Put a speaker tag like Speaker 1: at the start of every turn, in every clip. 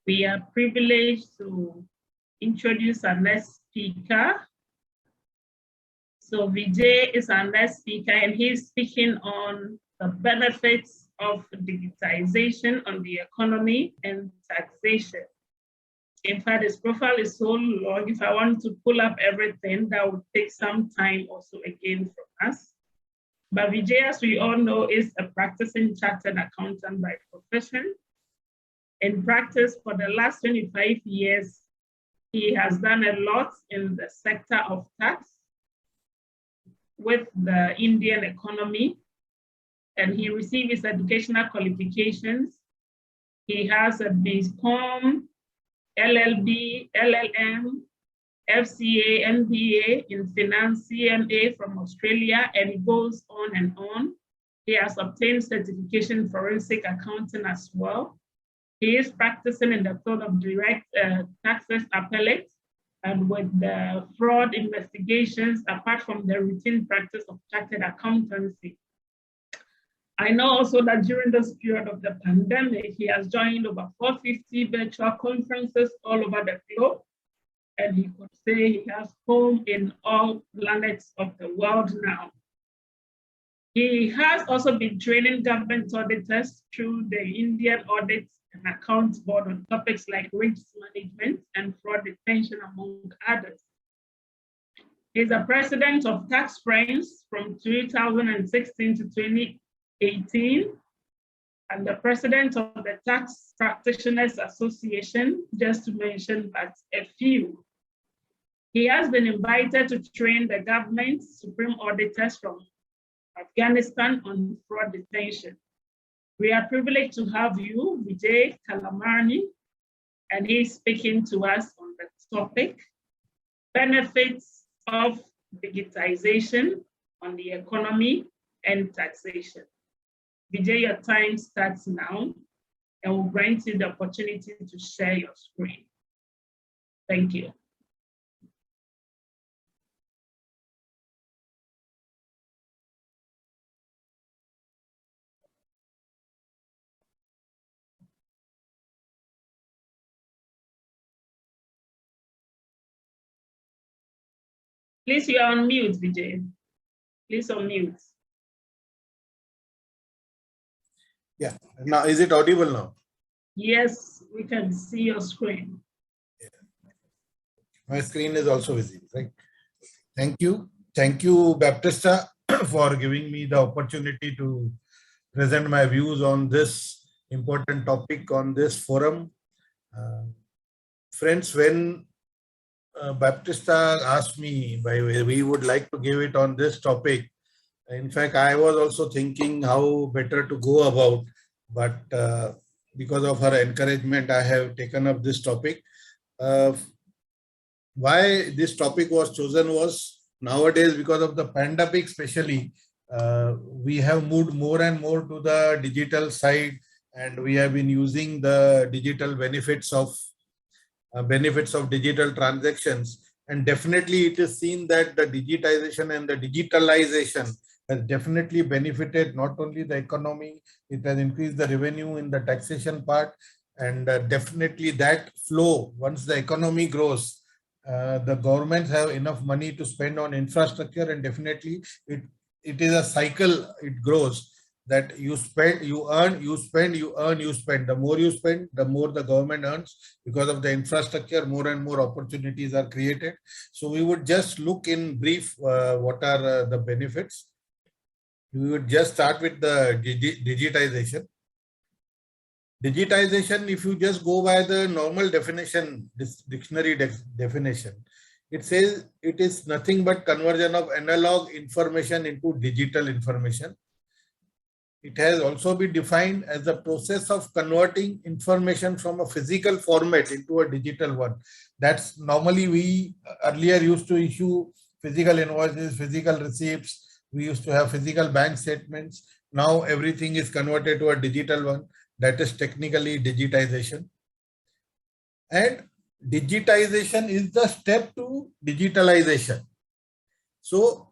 Speaker 1: We are privileged to introduce our next speaker. So Vijay is our next speaker, and he's speaking on the benefits of digitization on the economy and taxation. In fact, his profile is so long. If I want to pull up everything, that would take some time also again from us. But Vijay, as we all know, is a practicing chartered accountant by profession. In practice, for the last 25 years, he has done a lot in the sector of tax with the Indian economy, and he received his educational qualifications. He has a BCom, LLB, LLM, FCA, MBA in finance, CMA from Australia, and it goes on and on. He has obtained certification in forensic accounting as well. He is practicing in the field of direct taxes appellate and with the fraud investigations, apart from the routine practice of chartered accountancy. I know also that during this period of the pandemic, he has joined over 450 virtual conferences all over the globe. And he could say he has home in all planets of the world now. He has also been training government auditors through the Indian Audit and Accounts Board on topics like risk management and fraud detection, among others. He's a president of Tax Friends from 2016 to 2018, and the president of the Tax Practitioners Association, just to mention but a few. He has been invited to train the government's supreme auditors from Afghanistan on fraud detection. We are privileged to have you, Vijay Kalamani, and he's speaking to us on the topic, benefits of digitization on the economy and taxation. Vijay, your time starts now, and we'll grant you the opportunity to share your screen. Thank you. Please, you are on mute, Vijay. Please unmute.
Speaker 2: Yeah. Now, is it audible now?
Speaker 1: Yes, we can see your screen.
Speaker 2: Yeah. My screen is also visible, right? Thank you. Thank you, Baptista, for giving me the opportunity to present my views on this important topic on this forum. Friends, when Baptista asked me, we would like to give it on this topic. In fact, I was also thinking how better to go about, but because of her encouragement, I have taken up this topic. Why this topic was chosen was nowadays, because of the pandemic especially, we have moved more and more to the digital side, and we have been using the digital benefits of digital transactions. And definitely it is seen that the digitization and the digitalization has definitely benefited not only the economy, it has increased the revenue in the taxation part, and definitely that flow, once the economy grows, the governments have enough money to spend on infrastructure, and definitely it is a cycle, it grows, that you spend, you earn, you spend, you earn, you spend. The more you spend, the more the government earns. Because of the infrastructure, more and more opportunities are created. So we would just look in brief what are the benefits. We would just start with the digitization. Digitization, if you just go by the normal definition, this dictionary definition, it says it is nothing but conversion of analog information into digital information. It has also been defined as the process of converting information from a physical format into a digital one. That's normally we earlier used to issue physical invoices, physical receipts. We used to have physical bank statements. Now everything is converted to a digital one. That is technically digitization. And digitization is the step to digitalization. So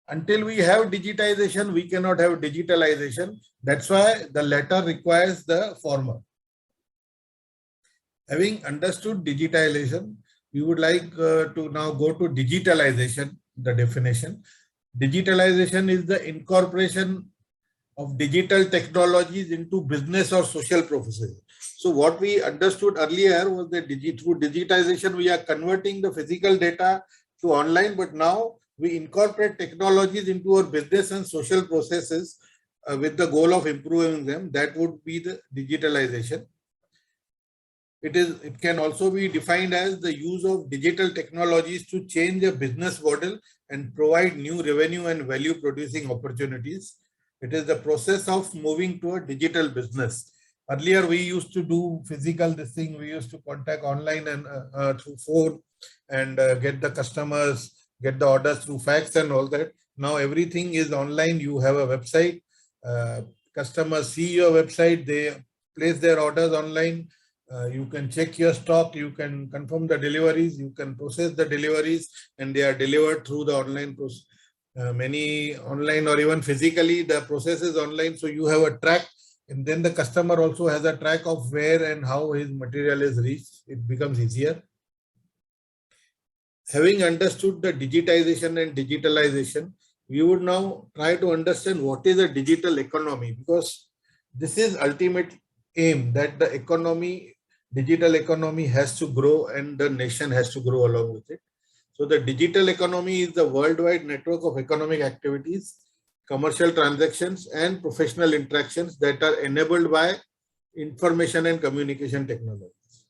Speaker 2: until we have digitization, we cannot have digitalization. That's why the latter requires the former. Having understood digitalization, we would like to now go to digitalization, the definition. Digitalization is the incorporation of digital technologies into business or social processes. So what we understood earlier was that through digitization, we are converting the physical data to online, but now we incorporate technologies into our business and social processes with the goal of improving them. That would be the digitalization. It can also be defined as the use of digital technologies to change a business model and provide new revenue and value producing opportunities. It is the process of moving to a digital business. Earlier, we used to do physical this thing. We used to contact online and through phone and get the customers, get the orders through fax and all that. Now everything is online. You have a website. Customers see your website. They place their orders online. You can check your stock, you can confirm the deliveries, you can process the deliveries, and they are delivered through the online process. Many online or even physically, the process is online, so you have a track, and then the customer also has a track of where and how his material is reached. It becomes easier. Having understood the digitization and digitalization, we would now try to understand what is a digital economy, because this is ultimate aim, that the economy, digital economy has to grow and the nation has to grow along with it. So the digital economy is the worldwide network of economic activities, commercial transactions and professional interactions that are enabled by information and communication technologies.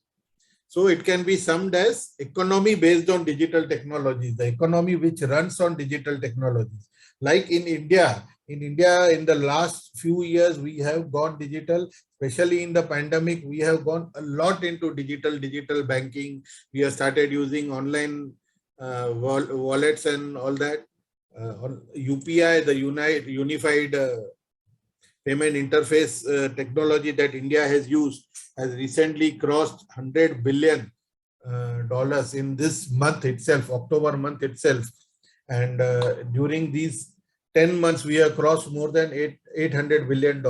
Speaker 2: So it can be summed as economy based on digital technologies, the economy which runs on digital technologies. Like in India, in the last few years, we have gone digital, especially in the pandemic. We have gone a lot into digital banking. We have started using online wallets and all that. UPI, the unified payment interface technology that India has used, has recently crossed $100 billion in this month itself, October month itself. And during these 10 months, we have crossed more than $800 billion,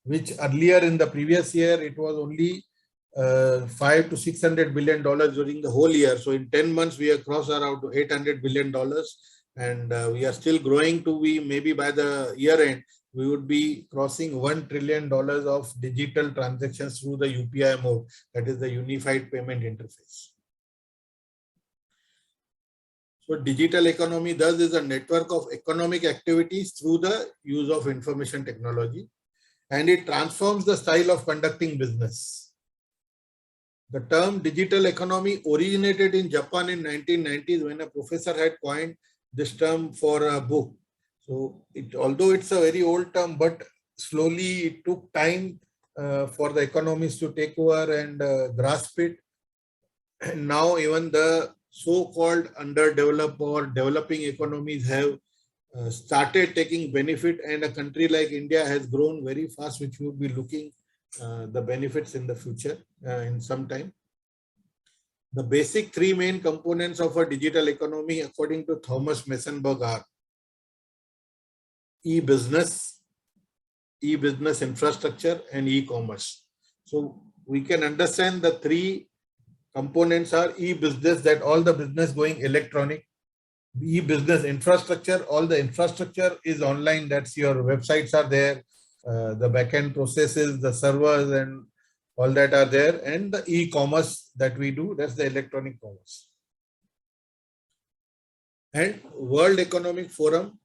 Speaker 2: which earlier in the previous year, it was only $500 to $600 billion during the whole year. So in 10 months, we have crossed around $800 billion. And we are still growing to be, maybe by the year end, we would be crossing $1 trillion of digital transactions through the UPI mode, that is the unified payment interface. So digital economy thus is a network of economic activities through the use of information technology, and it transforms the style of conducting business. The term digital economy originated in Japan in 1990s when a professor had coined this term for a book. So although it's a very old term, but slowly it took time for the economists to take over and grasp it. And now even the so-called underdeveloped or developing economies have started taking benefit, and a country like India has grown very fast, which we will be looking the benefits in the future in some time. The basic three main components of a digital economy, according to Thomas Messenberg, are e-business infrastructure, and e-commerce. So we can understand the three components are e-business, that all the business going electronic. E-business infrastructure, all the infrastructure is online. That's your websites are there, the backend processes, the servers and all that are there. And the e-commerce that we do, that's the electronic commerce. And World Economic Forum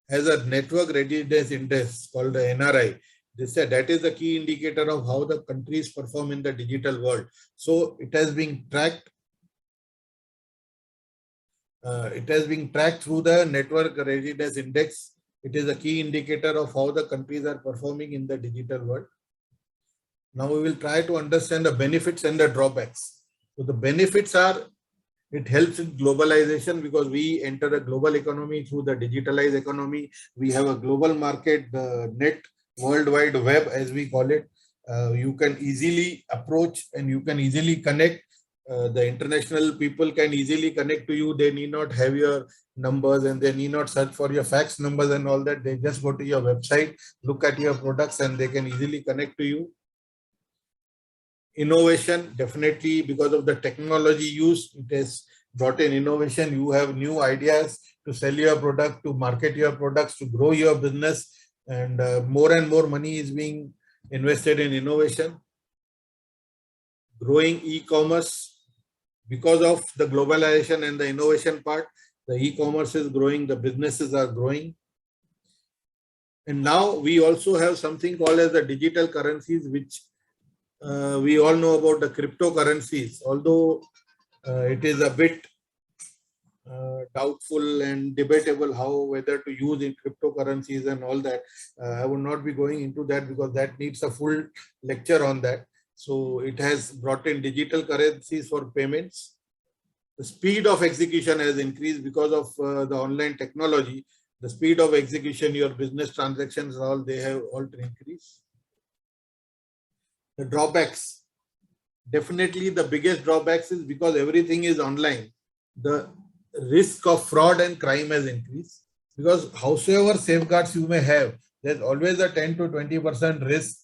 Speaker 2: has a network readiness index called the NRI. They said that is the key indicator of how the countries perform in the digital world. So it has been tracked. Through the network readiness index. It is a key indicator of how the countries are performing in the digital world. Now we will try to understand the benefits and the drawbacks. So the benefits are, it helps in globalization because we enter a global economy through the digitalized economy. We have a global market, the net World Wide Web, as we call it. You can easily approach and you can easily connect. The international people can easily connect to you. They need not have your numbers and they need not search for your fax numbers and all that. They just go to your website, look at your products, and they can easily connect to you. Innovation, definitely because of the technology used, it has brought in innovation. You have new ideas to sell your product, to market your products, to grow your business, and more money is being invested in innovation. Growing e-commerce, because of the globalization and the innovation part, the e-commerce is growing, the businesses are growing. And now we also have something called as the digital currencies, which we all know about the cryptocurrencies, although it is a bit doubtful and debatable whether to use in cryptocurrencies and all that. I would not be going into that because that needs a full lecture on that. So it has brought in digital currencies for payments. The speed of execution has increased because of the online technology. The speed of execution, your business transactions, they have all increased. The drawbacks, definitely the biggest drawbacks is because everything is online. The risk of fraud and crime has increased, because howsoever safeguards you may have, there's always a 10 to 20% risk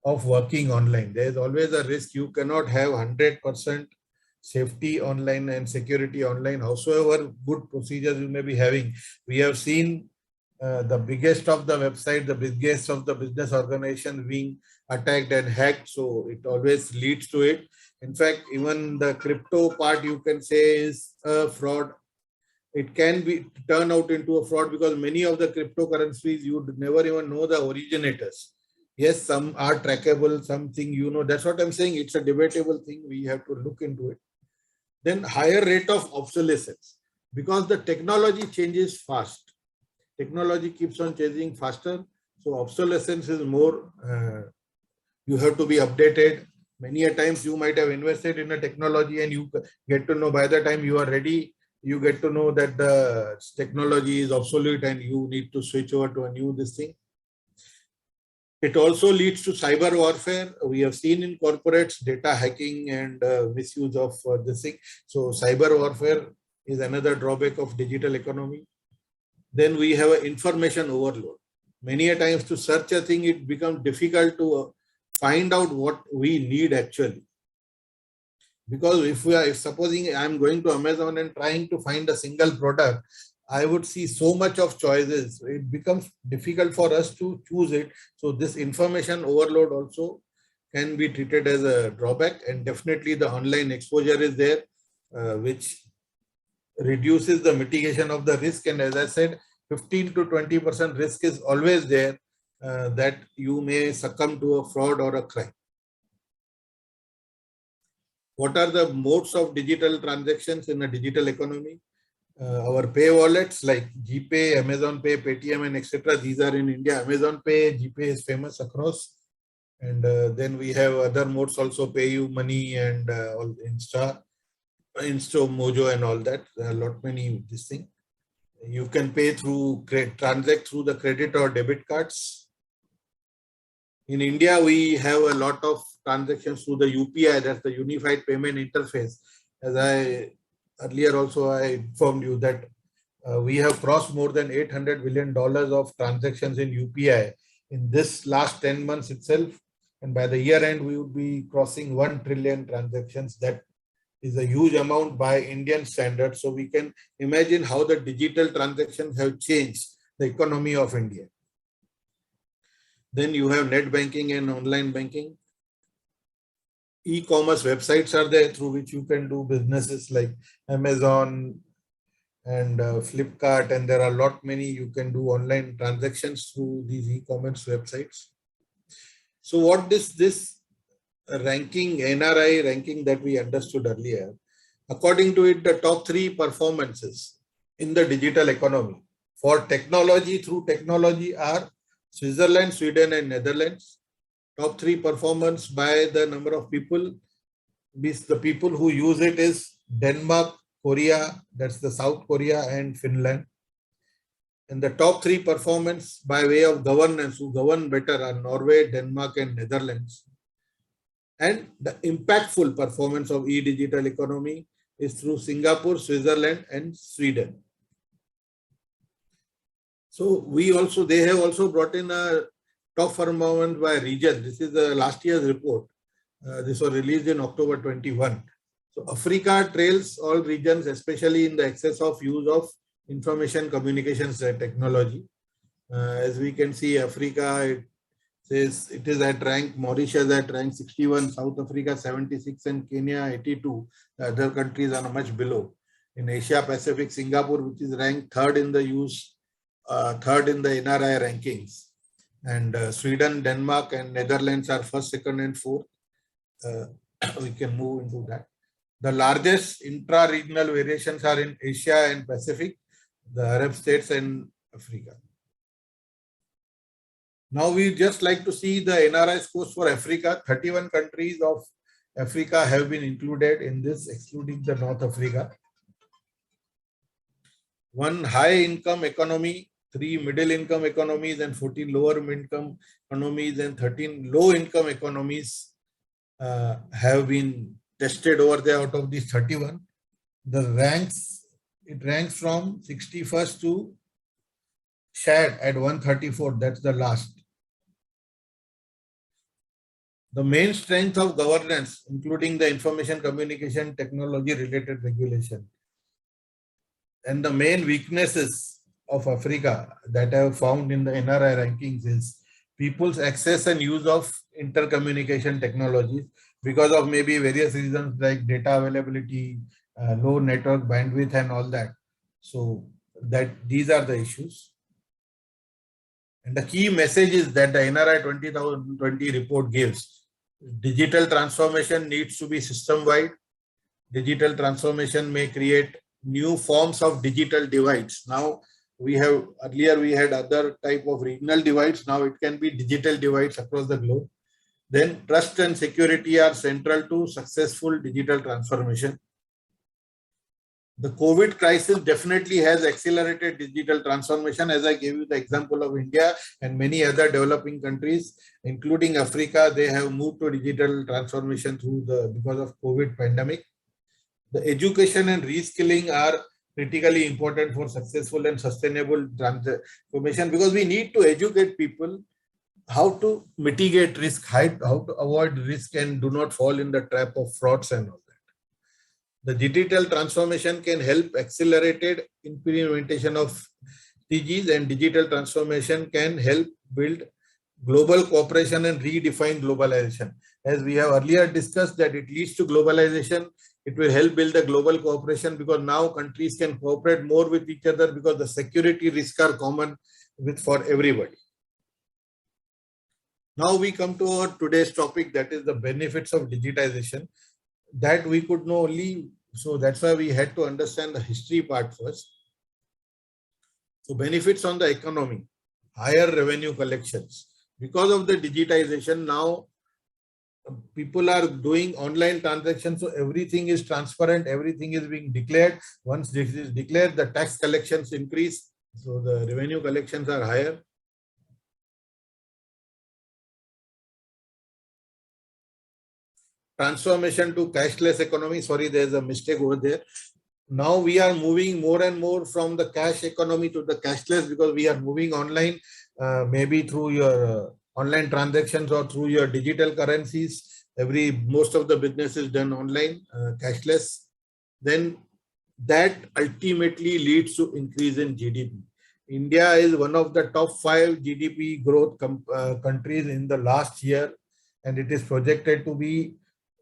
Speaker 2: of working online. There's always a risk. You cannot have 100% safety online and security online, howsoever good procedures you may be having. We have seen the biggest of the website, the biggest of the business organizations being attacked and hacked. So it always leads to it. In fact, even the crypto part, you can say, is a fraud. It can be turn out into a fraud because many of the cryptocurrencies, you would never even know the originators. Yes, some are trackable, something, that's what I'm saying. It's a debatable thing. We have to look into it. Then higher rate of obsolescence, because the technology changes fast. Technology keeps on changing faster. So obsolescence is more, you have to be updated. Many a times you might have invested in a technology and you get to know by the time you are ready, you get to know that the technology is obsolete and you need to switch over to a new thing. It also leads to cyber warfare. We have seen in corporates data hacking and misuse of this thing. So cyber warfare is another drawback of digital economy. Then we have an information overload. Many a times to search a thing, it becomes difficult to find out what we need actually. Because if supposing I'm going to Amazon and trying to find a single product, I would see so much of choices. It becomes difficult for us to choose it. So this information overload also can be treated as a drawback, and definitely the online exposure is there, which reduces the mitigation of the risk. And as I said, 15 to 20% risk is always there that you may succumb to a fraud or a crime. What are the modes of digital transactions in a digital economy? Our pay wallets like GPay, Amazon Pay, Paytm, and etc. These are in India. Amazon Pay, GPay is famous across. And then we have other modes also, PayU Money and Insta Mojo and all that. There are a lot many this thing. You can pay through, transact through the credit or debit cards. In India, we have a lot of transactions through the UPI, that's the Unified Payment Interface. As I earlier also I informed you that we have crossed more than $800 billion of transactions in UPI in this last 10 months itself. And by the year end, we would be crossing 1 trillion transactions. That is a huge amount by Indian standards. So we can imagine how the digital transactions have changed the economy of India. Then you have net banking and online banking. E-commerce websites are there through which you can do businesses like Amazon and Flipkart, and there are a lot many you can do online transactions through these e-commerce websites. So what this ranking, NRI ranking that we understood earlier, according to it, the top 3 performances in the digital economy for technology through technology are Switzerland, Sweden, and Netherlands. Top 3 performance by the number of people, the people who use it is Denmark, Korea, that's the South Korea, and Finland. And the top 3 performance by way of governance, who govern better, are Norway, Denmark, and Netherlands. And the impactful performance of e-digital economy is through Singapore, Switzerland, and Sweden. So they have also brought in a top performance by region. This is the last year's report. This was released in October 21. So Africa trails all regions, especially in the excess of use of information communications technology. As we can see, Africa, it says it is at rank, Mauritius at rank 61, South Africa 76, and Kenya 82. The other countries are much below. In Asia Pacific, Singapore, which is ranked third in the use, third in the NRI rankings. And Sweden, Denmark, and Netherlands are first, second, and fourth. We can move into that. The largest intra-regional variations are in Asia and Pacific, the Arab states, and Africa. Now we just like to see the NRI scores for Africa. 31 countries of Africa have been included in this, excluding the North Africa. 1 high income economy, 3 middle income economies, and 14 lower income economies, and 13 low income economies have been tested over there. Out of these 31, the ranks, it ranks from 61st to Chad at 134. That's the last. The main strength of governance, including the information communication technology related regulation, and the main weaknesses of Africa that I have found in the NRI rankings is people's access and use of intercommunication technologies because of maybe various reasons like data availability, low network bandwidth, and all that. So that these are the issues. And the key message is that the NRI 2020 report gives: digital transformation needs to be system-wide. Digital transformation may create new forms of digital divides. Now earlier we had other type of regional divides. Now it can be digital divides across the globe. Then trust and security are central to successful digital transformation. The COVID crisis definitely has accelerated digital transformation, as I gave you the example of India and many other developing countries, including Africa. They have moved to digital transformation because of COVID pandemic. The education and reskilling are critically important for successful and sustainable transformation, because we need to educate people how to mitigate risk, how to avoid risk and do not fall in the trap of frauds and all. The digital transformation can help accelerated implementation of SDGs, and digital transformation can help build global cooperation and redefine globalization. As we have earlier discussed, that it leads to globalization. It will help build a global cooperation because now countries can cooperate more with each other because the security risks are common for everybody. Now we come to our today's topic, that is the benefits of digitization. That we could know only, so that's why we had to understand the history part first. So benefits on the economy, higher revenue collections. Because of the digitization, now people are doing online transactions, so everything is transparent, everything is being declared. Once this is declared, the tax collections increase, so the revenue collections are higher. Transformation to cashless economy. Sorry, there's a mistake over there. Now we are moving more and more from the cash economy to the cashless, because we are moving online, maybe through your online transactions or through your digital currencies. Most of the business is done online, cashless. Then that ultimately leads to increase in GDP. India is one of the top 5 GDP growth countries in the last year, and it is projected to be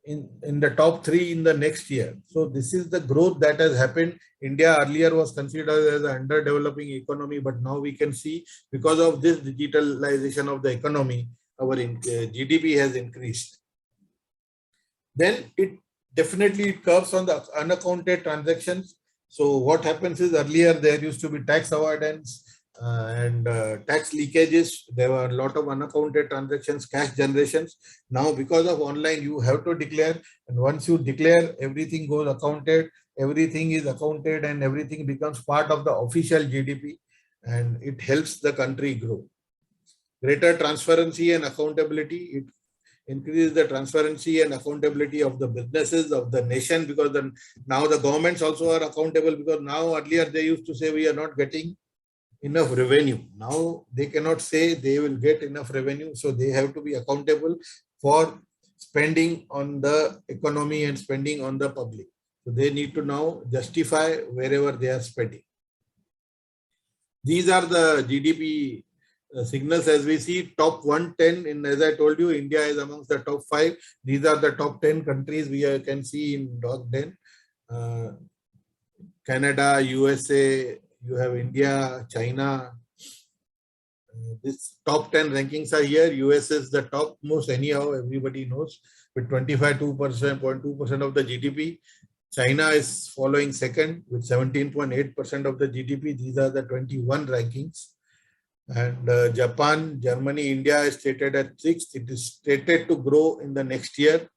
Speaker 2: in the top 3 in the next year. So this is the growth that has happened. India earlier was considered as an underdeveloping economy, but now we can see because of this digitalization of the economy, our GDP has increased. Then it definitely curves on the unaccounted transactions. So what happens is, earlier there used to be tax avoidance and tax leakages. There were a lot of unaccounted transactions, cash generations. Now because of online, you have to declare, and once you declare, everything goes accounted, everything is accounted, and everything becomes part of the official GDP, and it helps the country grow. Greater transparency and accountability. It increases the transparency and accountability of the businesses of the nation, because now the governments also are accountable, because now earlier they used to say we are not getting enough revenue. Now they cannot say they will get enough revenue, so they have to be accountable for spending on the economy and spending on the public. So they need to now justify wherever they are spending. These are the GDP signals as we see. Top 110 in, as I told you, India is amongst the top 5. These are the top 10 countries we can see in dog den. Canada, USA, you have India, China. This top 10 rankings are here. US is the top most anyhow, everybody knows, with 25.2% of the GDP. China is following second with 17.8% of the GDP. These are the 21 rankings. And Japan, Germany, India is stated at 6th. It is stated to grow in the next year.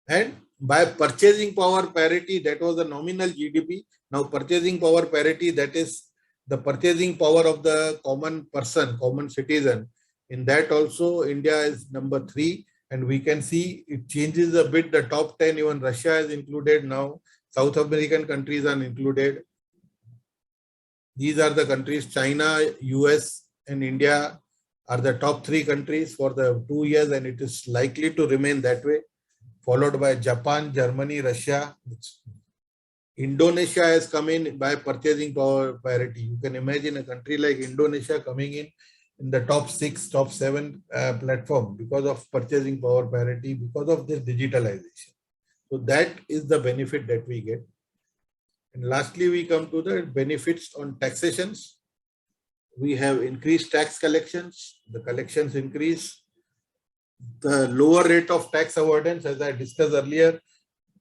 Speaker 2: And by purchasing power parity, that was the nominal GDP. Now purchasing power parity, that is the purchasing power of the common person, common citizen. In that also, India is number 3. And we can see it changes a bit. The top 10, even Russia is included now. South American countries are included. These are the countries, China, US, and India are the top 3 countries for the 2 years, and it is likely to remain that way, followed by Japan, Germany, Russia. Indonesia has come in by purchasing power parity. You can imagine a country like Indonesia coming in the top 6, top 7 platform because of purchasing power parity, because of this digitalization. So that is the benefit that we get. And lastly, we come to the benefits on taxations. We have increased tax collections. The collections increase. The lower rate of tax avoidance, as I discussed earlier,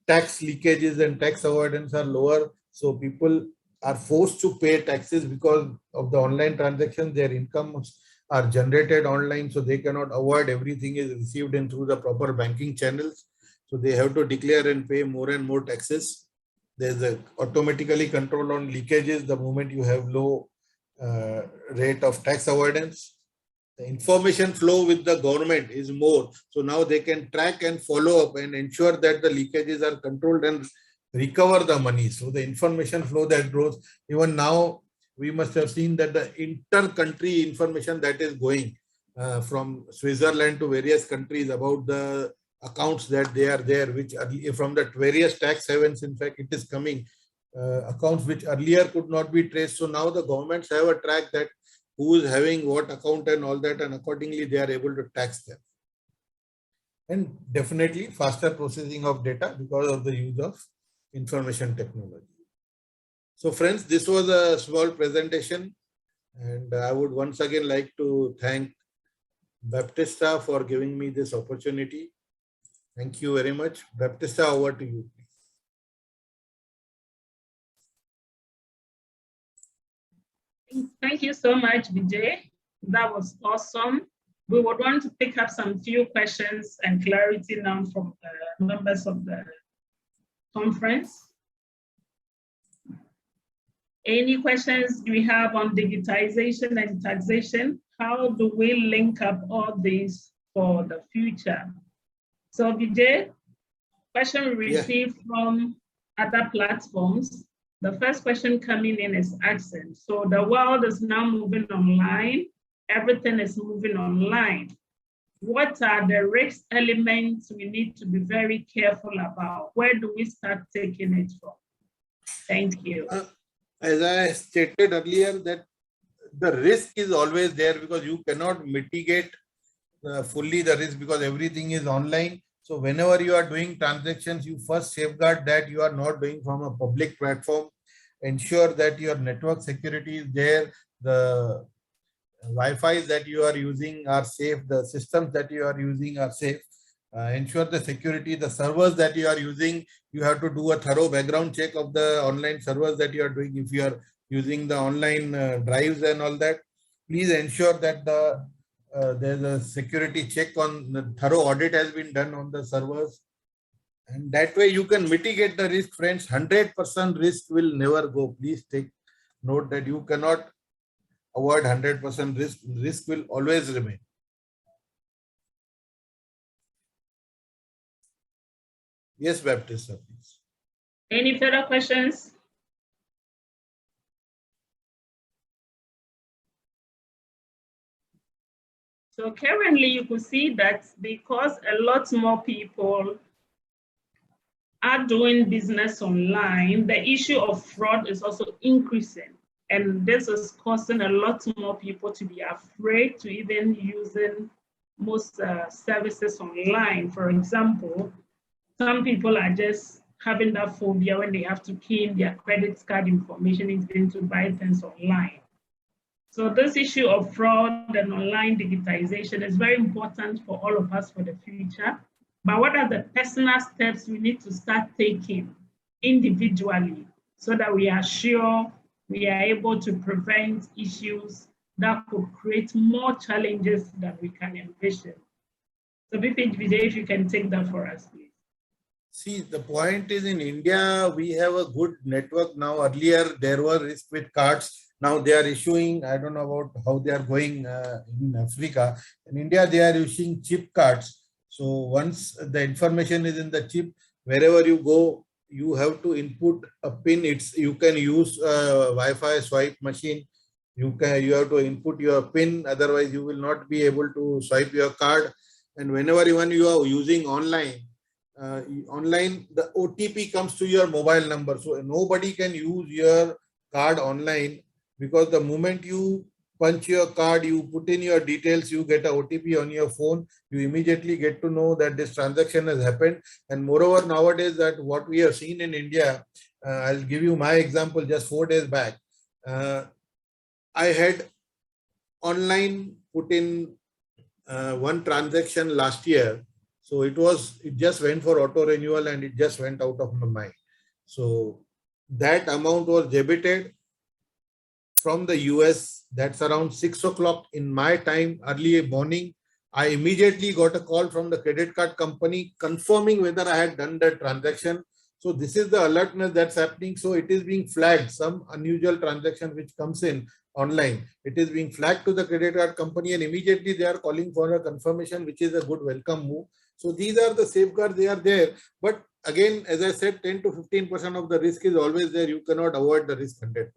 Speaker 2: tax leakages and tax avoidance are lower. So people are forced to pay taxes because of the online transactions. Their incomes are generated online, so they cannot avoid. Everything is received in through the proper banking channels. So they have to declare and pay more and more taxes. There's a automatically control on leakages the moment you have low rate of tax avoidance. The information flow with the government is more. So now they can track and follow up and ensure that the leakages are controlled and recover the money. So the information flow that grows, even now we must have seen that the inter-country information that is going from Switzerland to various countries about the accounts that they are there, which from the various tax havens, in fact, it is coming, accounts which earlier could not be traced. So now the governments have a track that who is having what account and all that, and accordingly they are able to tax them. And definitely faster processing of data because of the use of information technology. So friends, this was a small presentation, and I would once again like to thank Baptista for giving me this opportunity. Thank you very much. Baptista, over to you,
Speaker 1: please. Thank you so much, Vijay. That was awesome. We would want to pick up some few questions and clarity now from the members of the conference. Any questions we have on digitization and taxation? How do we link up all these for the future? So Vijay, question we received from other platforms. The first question coming in is asking, so the world is now moving online, everything is moving online. What are the risk elements we need to be very careful about? Where do we start taking it from? Thank you.
Speaker 2: As I stated earlier, that the risk is always there because you cannot mitigate fully the risk because everything is online. So whenever you are doing transactions, you first safeguard that you are not doing from a public platform. Ensure that your network security is there. The Wi-Fi that you are using are safe. The systems that you are using are safe. Ensure the security. The servers that you are using, you have to do a thorough background check of the online servers that you are doing. If you are using the online drives and all that, please ensure that there's a security check on the thorough audit has been done on the servers. And that way you can mitigate the risk, friends. 100% risk will never go. Please take note that you cannot avoid 100% risk. Risk will always remain. Yes, Baptista, please.
Speaker 1: Any further questions? So currently you could see that because a lot more people are doing business online, the issue of fraud is also increasing. And this is causing a lot more people to be afraid to even using most services online. For example, some people are just having that phobia when they have to key in their credit card information into buy things online. So this issue of fraud and online digitization is very important for all of us for the future. But what are the personal steps we need to start taking individually so that we are sure we are able to prevent issues that could create more challenges than we can envision? So Vijay, if you can take that for us, please.
Speaker 2: See, the point is in India, we have a good network now. Earlier, there were risk with cards. Now they are issuing, I don't know about how they are going in Africa. In India, they are using chip cards. So once the information is in the chip, wherever you go, you have to input a pin. You can use a Wi-Fi swipe machine. You have to input your pin. Otherwise, you will not be able to swipe your card. And whenever even you are using online, the OTP comes to your mobile number. So nobody can use your card online, because the moment you punch your card, you put in your details, you get a OTP on your phone, you immediately get to know that this transaction has happened. And moreover, nowadays, that what we have seen in India, I'll give you my example. Just 4 days back, I had online put in one transaction last year. So it just went for auto renewal and it just went out of my mind. So that amount was debited from the US. That's around 6 o'clock in my time, early morning. I immediately got a call from the credit card company confirming whether I had done that transaction. So this is the alertness that's happening. So it is being flagged, some unusual transaction which comes in online. It is being flagged to the credit card company and immediately they are calling for a confirmation, which is a good welcome move. So these are the safeguards, they are there. But again, as I said, 10 to 15% of the risk is always there. You cannot avoid the risk 100%.